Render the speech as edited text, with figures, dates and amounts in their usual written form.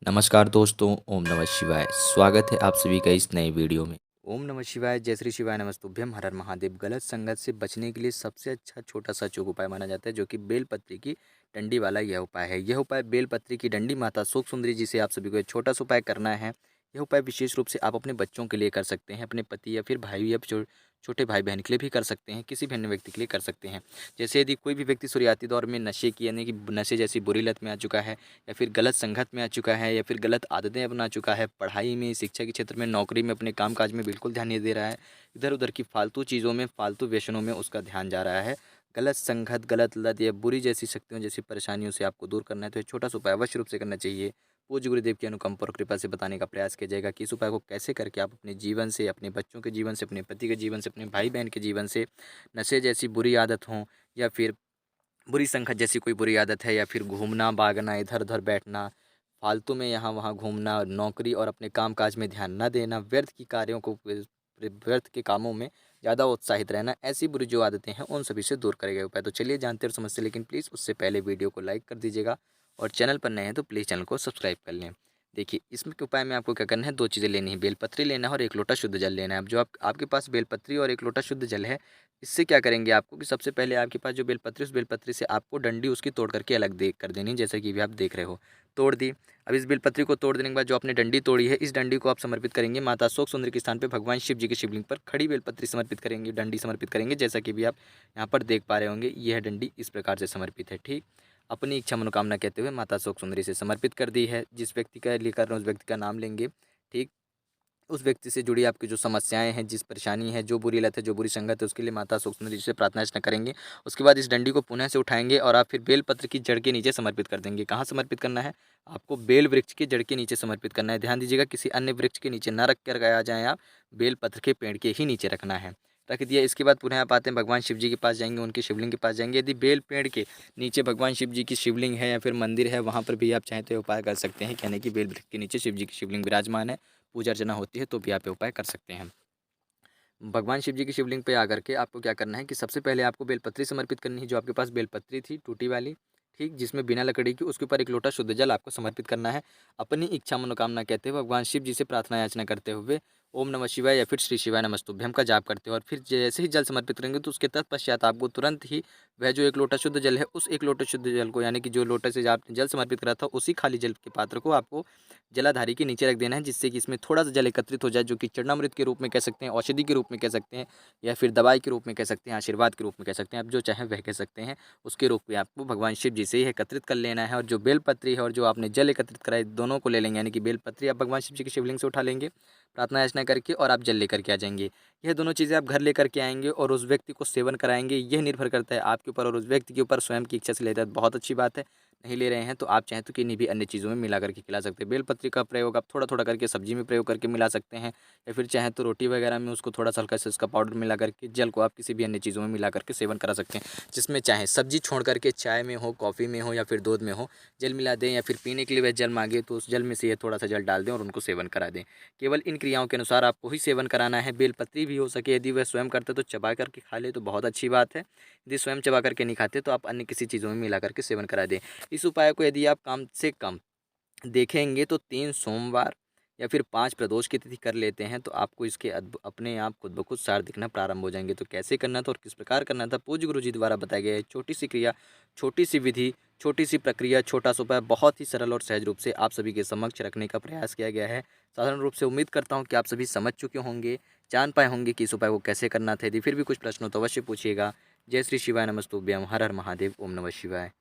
नमस्कार दोस्तों, ओम नमः शिवाय। स्वागत है आप सभी का इस नए वीडियो में। ओम नमः शिवाय, जय श्री शिवाय, नमस्तुभ्यम, हर हर महादेव। गलत संगत से बचने के लिए सबसे अच्छा छोटा-सा अचूक उपाय माना जाता है, जो कि बेलपत्री की डंडी वाला यह उपाय है। यह उपाय बेलपत्री की डंडी माता शोक सुंदरी जी से आप सभी को एक छोटा-सा उपाय करना है। यह उपाय विशेष रूप से आप अपने बच्चों के लिए कर सकते हैं, अपने पति या फिर भाई या छोटे भाई-बहन के लिए भी कर सकते हैं, किसी भी अन्य व्यक्ति के लिए कर सकते हैं। जैसे यदि कोई भी व्यक्ति शुरुआती दौर में नशे की यानी कि नशे जैसी बुरी लत में आ चुका है, या फिर गलत संगत में आ चुका है, या फिर गलत आदतें अपना चुका है, पढ़ाई में, शिक्षा के क्षेत्र में, नौकरी में, अपने कामकाज में बिल्कुल ध्यान नहीं दे रहा है, इधर-उधर की फालतू चीज़ों में, फालतू व्यसनों में उसका ध्यान जा रहा है, गलत संगत, गलत लत या बुरी जैसी शक्तियों जैसी परेशानियों से आपको दूर करना है, तो ये छोटा-सा उपाय अवश्य रूप से करना चाहिए। पूज्य गुरुदेव की अनुकंपा और कृपा से बताने का प्रयास किया जाएगा कि इस उपाय को कैसे करके आप अपने जीवन से, अपने बच्चों के जीवन से, अपने पति के जीवन से, अपने भाई-बहन के जीवन से नशे जैसी बुरी आदत हों, या फिर बुरी संगत जैसी कोई बुरी आदत है, या फिर घूमना, भागना, इधर-उधर बैठना, फालतू में यहाँ-वहाँ घूमना, नौकरी और अपने काम-काज में ध्यान न देना, व्यर्थ की कार्यों को व्यर्थ के कामों में ज़्यादा उत्साहित रहना, ऐसी बुरी जो आदतें हैं, उन सभी से दूर करेगा ये उपाय। तो चलिए जानते हैं और समझते हैं, लेकिन प्लीज़ उससे पहले वीडियो को लाइक कर दीजिएगा और चैनल पर नए हैं तो प्लीज़ चैनल को सब्सक्राइब कर लें। देखिए, इसमें के उपाय में आपको क्या करना है, 2 चीज़ें लेनी है, बेलपत्री लेना है और 1 लोटा शुद्ध जल लेना है। अब जो आपके पास बेलपत्री और 1 लोटा शुद्ध जल है, इससे क्या करेंगे आपको कि सबसे पहले आपके पास जो बेलपत्री, उस बेलपत्री से आपको डंडी उसकी तोड़ करके अलग दे कर देनी है, जैसे कि अभी आप देख रहे हो, तोड़ दी। अब इस बेलपत्री को तोड़ देने के बाद जो आपने डंडी तोड़ी है, इस डंडी को आप समर्पित करेंगे माता शोक सुंदरी के स्थान पे भगवान शिव जी के शिवलिंग पर खड़ी बेलपत्री समर्पित करेंगे, डंडी समर्पित करेंगे, जैसा कि भी आप यहाँ पर देख पा रहे होंगे। यह डंडी इस प्रकार से समर्पित है, ठीक। अपनी इच्छा मनोकामना कहते हुए माता शोक सुंदरी से समर्पित कर दी है। जिस व्यक्ति का लिए कर रहे हैं, उस व्यक्ति का नाम लेंगे, ठीक। उस व्यक्ति से जुड़ी आपकी जो समस्याएँ हैं, जिस परेशानी है, जो बुरी लत है, जो बुरी संगत है, उसके लिए माता सुख सुंदरी जी से प्रार्थना अर्चना करेंगे। उसके बाद इस डंडी को पुनः से उठाएँगे और आप फिर बेलपत्र की जड़ के नीचे समर्पित कर देंगे। कहाँ समर्पित करना है? आपको बेल वृक्ष की जड़ के नीचे समर्पित करना है। ध्यान दीजिएगा, किसी अन्य वृक्ष के नीचे ना रख कर आ जाएँ आप, बेलपत्र के पेड़ के ही नीचे रखना है। रख दिया, इसके बाद पुनः आप आते हैं भगवान शिव जी के पास जाएँगे, उनके शिवलिंग के पास जाएँगे। यदि बेल पेड़ के नीचे भगवान शिव जी की शिवलिंग है या फिर मंदिर है, वहाँ पर भी आप चाहें तो ये उपाय कर सकते हैं। यानी कि बेल वृक्ष के नीचे शिव जी की शिवलिंग विराजमान है, पूजा अर्चना होती है, तो भी आप ये उपाय कर सकते हैं। भगवान शिव जी की शिवलिंग पे आकर के आपको क्या करना है कि सबसे पहले आपको बेलपत्री समर्पित करनी है। जो आपके पास बेलपत्री थी टूटी वाली, ठीक, जिसमें बिना लकड़ी की, उसके ऊपर 1 लोटा शुद्ध जल आपको समर्पित करना है। अपनी इच्छा मनोकामना कहते हुए भगवान शिव जी से प्रार्थना याचना करते हुए ओम नमः शिवाय या फिर श्री शिवाय नमस्तुभ्यम का जाप करते हो, और फिर जैसे ही जल समर्पित करेंगे तो उसके तत्पश्चात आपको तुरंत ही वह जो 1 लोटा शुद्ध जल है, उस 1 लोटे शुद्ध जल को, यानी कि जो लोटे से आपने जल समर्पित करा था, उसी खाली जल के पात्र को आपको जलाधारी के नीचे रख देना है, जिससे कि इसमें थोड़ा सा जल एकत्रित हो जाए, जो कि चरणामृत के रूप में कह सकते हैं, औषधि के रूप में कह सकते हैं, या फिर दवाई के रूप में कह सकते हैं, आशीर्वाद के रूप में कह सकते हैं, आप जो चाहें वह कह सकते हैं। उसके रूप में आपको भगवान शिव जी से ही एकत्रित कर लेना है, और जो बेलपत्री है और जो आपने जल एकत्रित कराए, दोनों को ले लेंगे। यानी कि बेलपत्री आप भगवान शिव जी के शिवलिंग से उठा लेंगे प्रार्थना याचना करके, और आप जल लेकर के आ जाएंगे। यह दोनों चीज़ें आप घर लेकर के आएंगे और उस व्यक्ति को सेवन कराएंगे। यह निर्भर करता है आपके ऊपर और उस व्यक्ति के ऊपर, स्वयं की इच्छा से लेता है, बहुत अच्छी बात है। नहीं ले रहे हैं तो आप चाहें तो किन्हीं भी अन्य चीज़ों में मिला करके खिला सकते हैं। बेलपत्री का प्रयोग आप थोड़ा-थोड़ा करके सब्जी में प्रयोग करके मिला सकते हैं, या फिर चाहें तो रोटी वगैरह में उसको थोड़ा-सा हल्का सा उसका पाउडर मिला करके, जल को आप किसी भी अन्य चीज़ों में मिला करके सेवन करा सकते हैं। जिसमें चाहें सब्जी छोड़ करके चाय में हो, कॉफ़ी में हो, या फिर दूध में हो, जल मिला दें, या फिर पीने के लिए वह जल माँगे तो उस जल में से ये थोड़ा-सा जल डाल दें और उनको सेवन करा दें। केवल इन क्रियाओं के अनुसार आपको ही सेवन कराना है। बेलपत्री भी हो सके यदि वह स्वयं करते तो चबा करके खा ले तो बहुत अच्छी बात है। यदि स्वयं चबा करके नहीं खाते तो आप अन्य किसी चीज़ों में मिला करके सेवन करा दें। इस उपाय को यदि आप कम से कम देखेंगे तो 3 सोमवार या फिर 5 प्रदोष की तिथि कर लेते हैं, तो आपको इसके अपने आप खुद ब खुद सार दिखना प्रारंभ हो जाएंगे। तो कैसे करना था और किस प्रकार करना था, पूज्य गुरु जी द्वारा बताया गया है। छोटी सी क्रिया, छोटी सी विधि, छोटी सी प्रक्रिया, छोटा सा उपाय, बहुत ही सरल और सहज रूप से आप सभी के समक्ष रखने का प्रयास किया गया है। साधारण रूप से उम्मीद करता हूँ कि आप सभी समझ चुके होंगे, जान पाए होंगे कि इस उपाय को कैसे करना था। यदि फिर भी कुछ प्रश्न हो तो अवश्य पूछिएगा। जय श्री शिवाय, नमस्तुभ्यम, हर हर महादेव, ओम नमः शिवाय।